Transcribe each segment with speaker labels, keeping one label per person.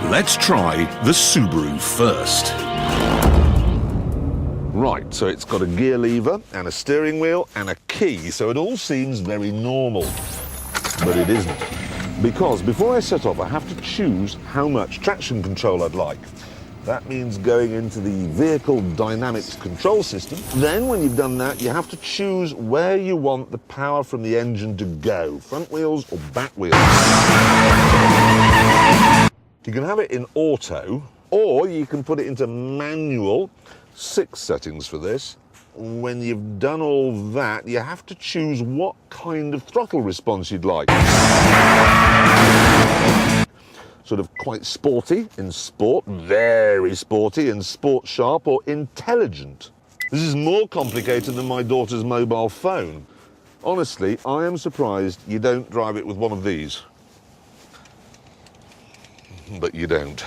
Speaker 1: Let's try the Subaru first.
Speaker 2: Right, so it's got a gear lever and a steering wheel and a key, so it all seems very normal. But it isn't. Because before I set off, I have to choose how much traction control I'd like. That means going into the vehicle dynamics control system. Then when you've done that, you have to choose where you want the power from the engine to go, front wheels or back wheels. You can have it in auto, or you can put it into manual. 6 settings for this. When you've done all that, you have to choose what kind of throttle response you'd like. Sort of quite sporty in sport, very sporty in sport sharp, or intelligent. This is more complicated than my daughter's mobile phone. Honestly, I am surprised you don't drive it with one of these. But you don't.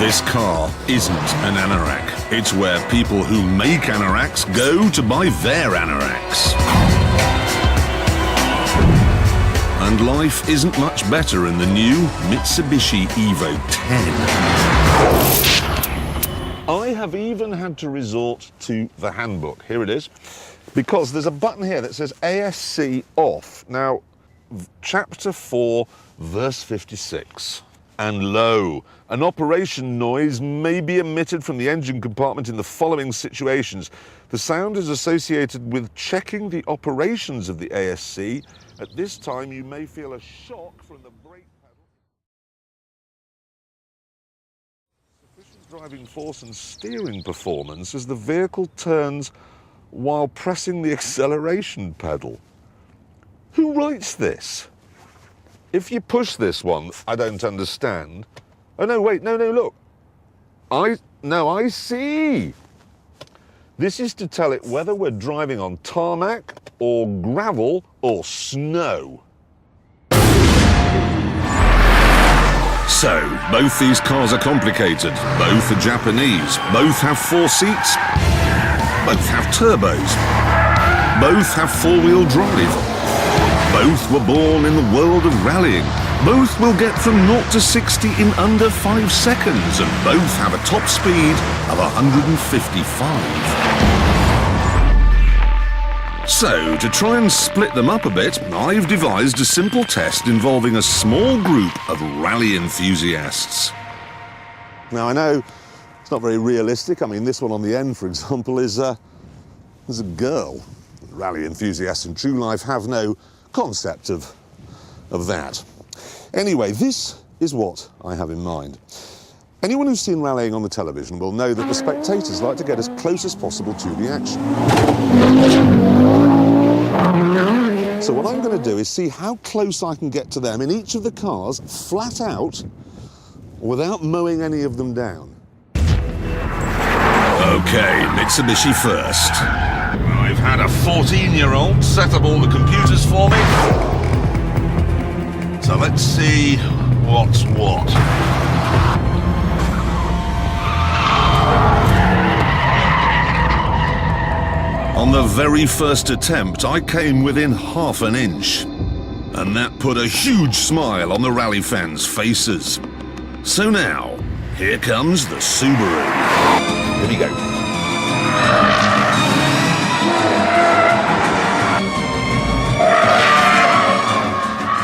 Speaker 1: This car isn't an anorak. It's where people who make anoraks go to buy their anoraks. And life isn't much better in the new Mitsubitshi Evo 10.
Speaker 2: I have even had to resort to the handbook. Here it is. Because there's a button here that says ASC off. Now, chapter 4, verse 56. And lo, an operation noise may be emitted from the engine compartment in the following situations. The sound is associated with checking the operations of the ASC. At this time, you may feel a shock from the brake pedal. Sufficient driving force and steering performance as the vehicle turns while pressing the acceleration pedal. Who writes this? If you push this one, I don't understand. Oh, no, wait, no, look. I see. This is to tell it whether we're driving on tarmac or gravel or snow.
Speaker 1: So, both these cars are complicated. Both are Japanese. Both have 4 seats. Both have turbos. Both have 4-wheel drive. Both were born in the world of rallying. Both will get from 0 to 60 in under 5 seconds, and both have a top speed of 155. So, to try and split them up a bit, I've devised a simple test involving a small group of rally enthusiasts.
Speaker 2: Now, I know it's not very realistic. I mean, this one on the end, for example, is a girl. Rally enthusiasts in true life have no concept of that. Anyway, this is what I have in mind. Anyone who's seen rallying on the television will know that the spectators like to get as close as possible to the action. So what I'm going to do is see how close I can get to them in each of the cars, flat out, without mowing any of them down.
Speaker 1: Okay, Mitsubishi first. I've had a 14-year-old set up all the computers for me. So let's see what's what. On the very first attempt, I came within half an inch. And that put a huge smile on the rally fans' faces. So now, here comes the Subaru.
Speaker 2: Here we go.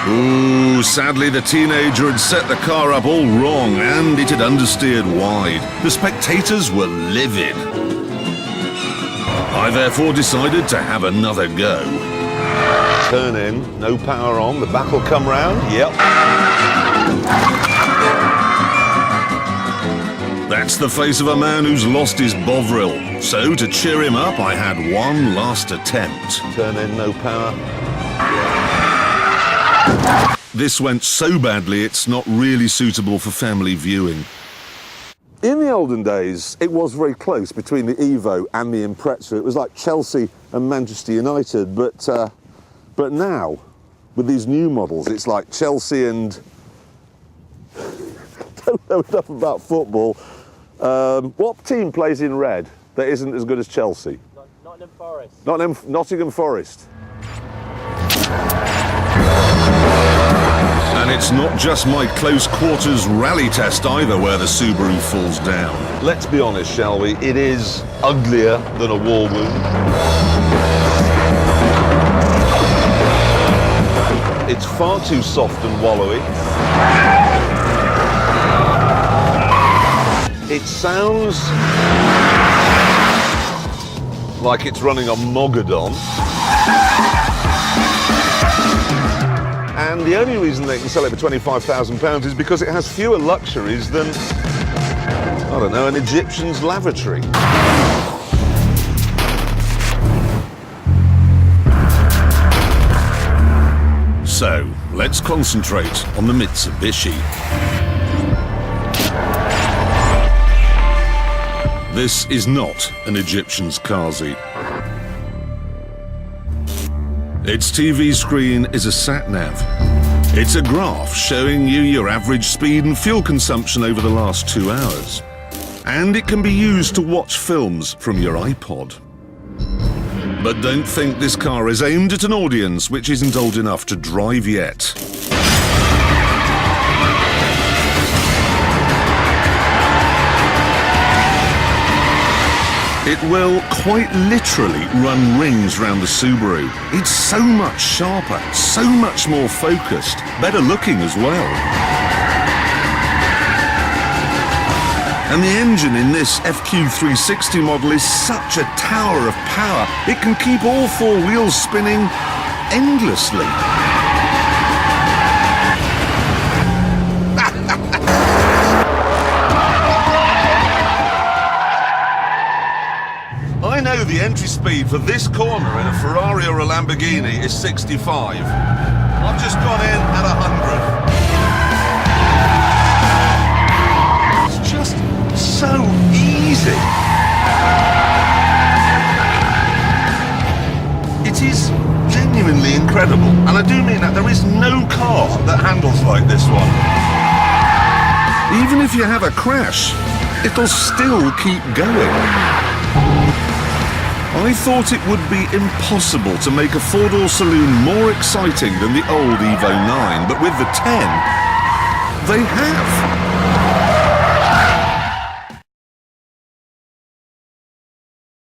Speaker 1: Ooh, sadly the teenager had set the car up all wrong and it had understeered wide. The spectators were livid. I therefore decided to have another go.
Speaker 2: Turn in, no power on, the back will come round. Yep.
Speaker 1: That's the face of a man who's lost his bovril. So to cheer him up, I had one last attempt.
Speaker 2: Turn in, no power.
Speaker 1: This went so badly, it's not really suitable for family viewing.
Speaker 2: In the olden days, it was very close between the Evo and the Impreza. It was like Chelsea and Manchester United, but now, with these new models, it's like Chelsea and... don't know enough about football. What team plays in red that isn't as good as Chelsea?
Speaker 3: Nottingham Forest.
Speaker 2: Nottingham Forest.
Speaker 1: And it's it's not just my close quarters rally test either where the Subaru falls down.
Speaker 2: Let's be honest, shall we? It is uglier than a war wound. It's far too soft and wallowy. It sounds like it's running a Mogadon. And the only reason they can sell it for £25,000 is because it has fewer luxuries than, I don't know, an Egyptian's lavatory.
Speaker 1: So, let's concentrate on the Mitsubitshi. This is not an Egyptian's car seat. Its TV screen is a sat-nav. It's a graph showing you your average speed and fuel consumption over the last 2 hours. And it can be used to watch films from your iPod. But don't think this car is aimed at an audience which isn't old enough to drive yet. It will quite literally run rings round the Subaru. It's so much sharper, so much more focused, better looking as well. And the engine in this FQ360 model is such a tower of power, it can keep all 4 wheels spinning endlessly.
Speaker 2: I know the entry speed for this corner in a Ferrari or a Lamborghini is 65. I've just gone in at 100. It's just so easy. It is genuinely incredible. And I do mean that. There is no car that handles like this one.
Speaker 1: Even if you have a crash, it'll still keep going. I thought it would be impossible to make a four-door saloon more exciting than the old Evo 9, but with the 10, they have.